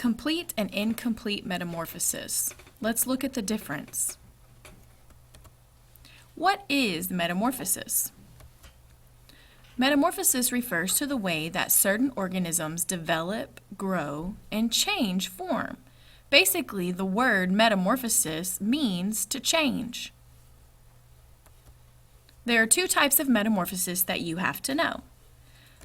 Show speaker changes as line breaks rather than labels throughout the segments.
complete and incomplete metamorphosis. Let's look at the difference. What is metamorphosis? Metamorphosis refers to the way that certain organisms develop, grow, and change form. Basically, the word metamorphosis means to change. There are two types of metamorphosis that you have to know.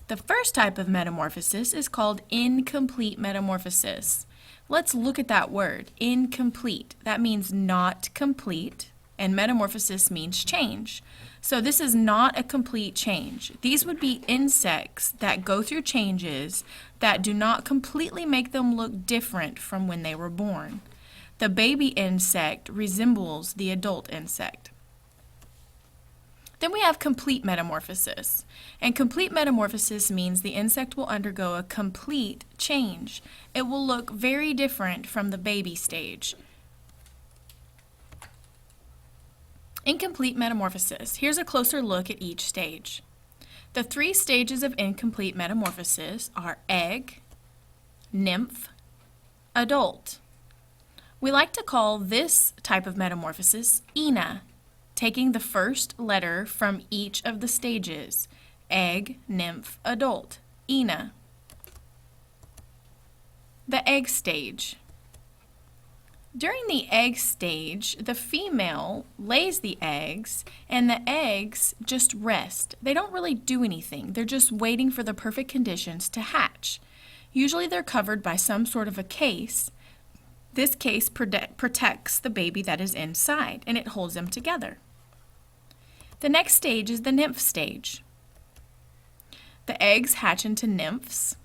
The first type of metamorphosis is called incomplete metamorphosis. Let's look at that word, incomplete. That means not complete, and metamorphosis means change. So this is not a complete change. These would be insects that go through changes that do not completely make them look different from when they were born. The baby insect resembles the adult insect. Then we have complete metamorphosis. And complete metamorphosis means the insect will undergo a complete change. It will look very different from the baby stage. Incomplete metamorphosis. Here's a closer look at each stage. The three stages of incomplete metamorphosis are egg, nymph, adult. We like to call this type of metamorphosis ina, taking the first letter from each of the stages, egg, nymph, adult, ina. The egg stage. During the egg stage, the female lays the eggs, and the eggs just rest. They don't really do anything. They're just waiting for the perfect conditions to hatch. Usually they're covered by some sort of a case. This case protects the baby that is inside, and it holds them together. The next stage is the nymph stage. The eggs hatch into nymphs.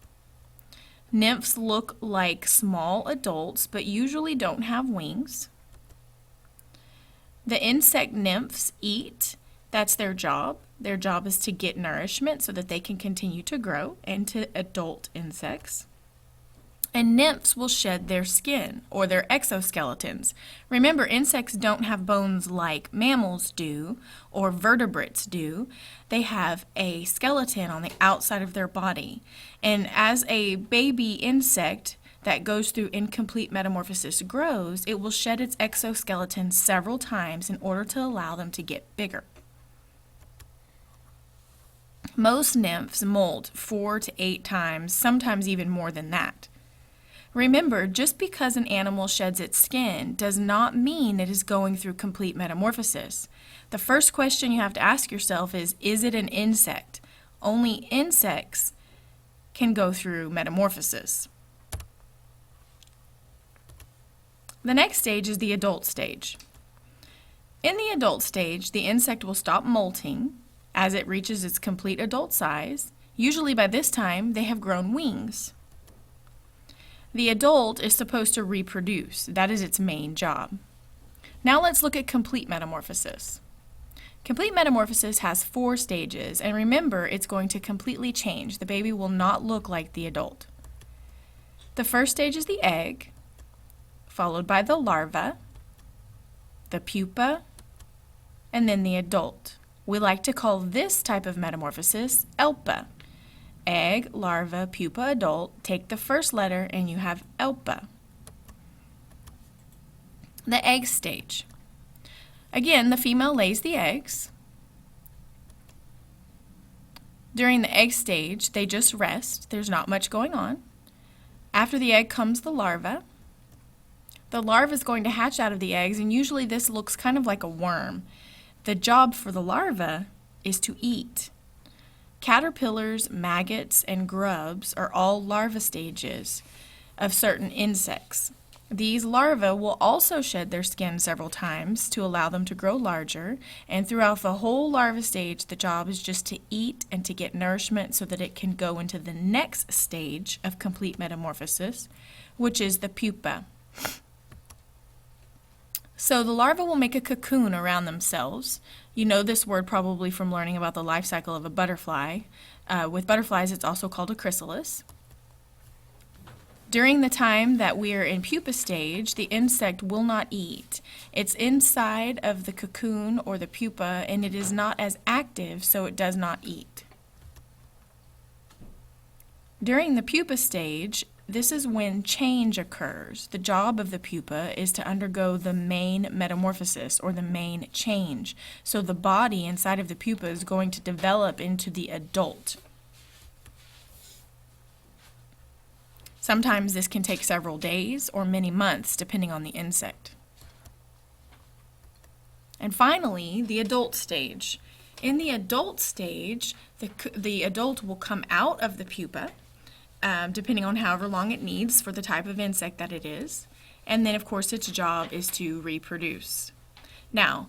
Nymphs look like small adults, but usually don't have wings. The insect nymphs eat. That's their job. Their job is to get nourishment so that they can continue to grow into adult insects. And nymphs will shed their skin, or their exoskeletons. Remember, insects don't have bones like mammals do, or vertebrates do. They have a skeleton on the outside of their body. And as a baby insect that goes through incomplete metamorphosis grows, it will shed its exoskeleton several times in order to allow them to get bigger. Most nymphs molt 4 to 8 times, sometimes even more than that. Remember, just because an animal sheds its skin does not mean it is going through complete metamorphosis. The first question you have to ask yourself is it an insect? Only insects can go through metamorphosis. The next stage is the adult stage. In the adult stage, the insect will stop molting as it reaches its complete adult size. Usually by this time, they have grown wings. The adult is supposed to reproduce. That is its main job. Now let's look at complete metamorphosis. Complete metamorphosis has 4 stages, and remember, it's going to completely change. The baby will not look like the adult. The first stage is the egg, followed by the larva, the pupa, and then the adult. We like to call this type of metamorphosis elpa. Egg, larva, pupa, adult. Take the first letter and you have elpa. The egg stage. Again, the female lays the eggs. During the egg stage, they just rest. There's not much going on. After the egg comes the larva. The larva is going to hatch out of the eggs, and usually this looks kind of like a worm. The job for the larva is to eat. Caterpillars, maggots, and grubs are all larva stages of certain insects. These larvae will also shed their skin several times to allow them to grow larger, and throughout the whole larva stage, the job is just to eat and to get nourishment so that it can go into the next stage of complete metamorphosis, which is the pupa. So the larvae will make a cocoon around themselves. You know this word probably from learning about the life cycle of a butterfly. With butterflies, it's also called a chrysalis. During the time that we are in pupa stage, the insect will not eat. It's inside of the cocoon or the pupa, and it is not as active, so it does not eat. During the pupa stage, this is when change occurs. The job of the pupa is to undergo the main metamorphosis, or the main change. So the body inside of the pupa is going to develop into the adult. Sometimes this can take several days or many months, depending on the insect. And finally, the adult stage. In the adult stage, the adult will come out of the pupa, depending on however long it needs for the type of insect that it is. And then, of course, its job is to reproduce. Now,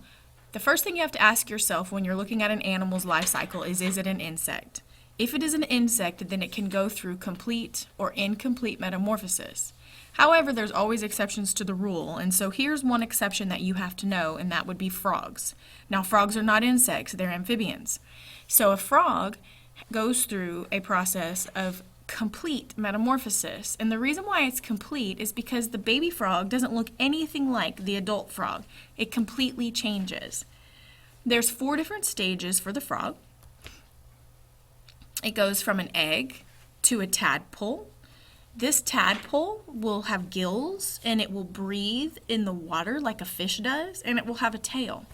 the first thing you have to ask yourself when you're looking at an animal's life cycle is it an insect? If it is an insect, then it can go through complete or incomplete metamorphosis. However, there's always exceptions to the rule, and so here's one exception that you have to know, and that would be frogs. Now, frogs are not insects, they're amphibians. So a frog goes through a process of complete metamorphosis, and the reason why it's complete is because the baby frog doesn't look anything like the adult frog. It completely changes. There's 4 different stages for the frog. It goes from an egg to a tadpole. This tadpole will have gills, and it will breathe in the water like a fish does, and it will have a tail.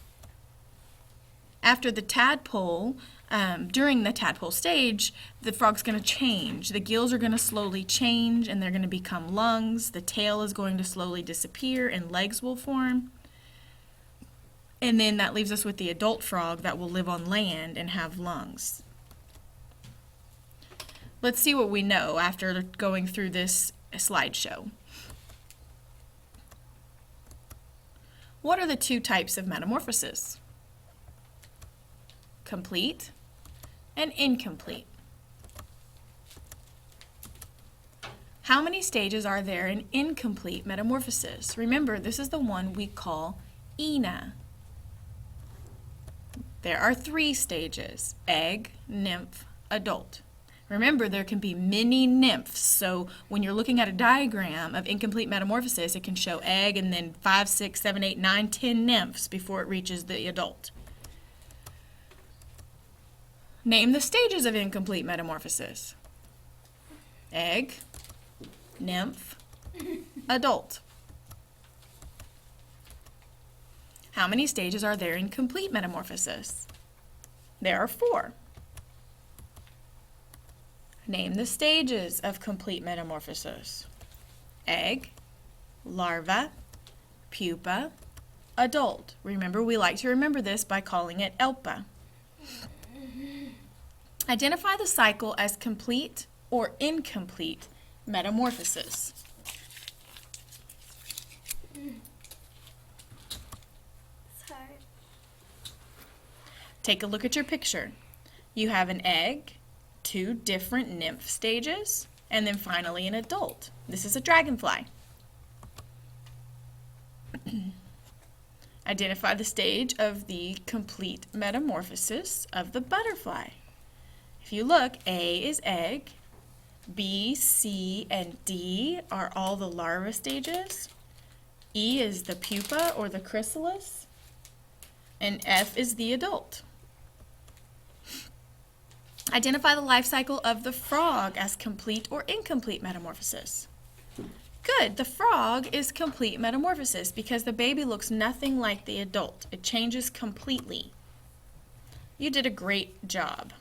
After the tadpole, during the tadpole stage, the frog's going to change. The gills are going to slowly change, and they're going to become lungs. The tail is going to slowly disappear, and legs will form. And then that leaves us with the adult frog that will live on land and have lungs. Let's see what we know after going through this slideshow. What are the 2 types of metamorphosis? Complete and incomplete. How many stages are there in incomplete metamorphosis? Remember, this is the one we call Ina. There are 3 stages: egg, nymph, adult. Remember, there can be many nymphs, so when you're looking at a diagram of incomplete metamorphosis, it can show egg and then 5, 6, 7, 8, 9, 10 nymphs before it reaches the adult. Name the stages of incomplete metamorphosis. Egg, nymph, adult. How many stages are there in complete metamorphosis? There are 4. Name the stages of complete metamorphosis. Egg, larva, pupa, adult. Remember, we like to remember this by calling it ELPA. Identify the cycle as complete or incomplete metamorphosis.
Sorry.
Take a look at your picture. You have an egg, 2 different nymph stages, and then finally an adult. This is a dragonfly. Identify the stage of the complete metamorphosis of the butterfly. If you look, A is egg, B, C, and D are all the larva stages. E is the pupa or the chrysalis, and F is the adult. Identify the life cycle of the frog as complete or incomplete metamorphosis. Good, the frog is complete metamorphosis because the baby looks nothing like the adult. It changes completely. You did a great job.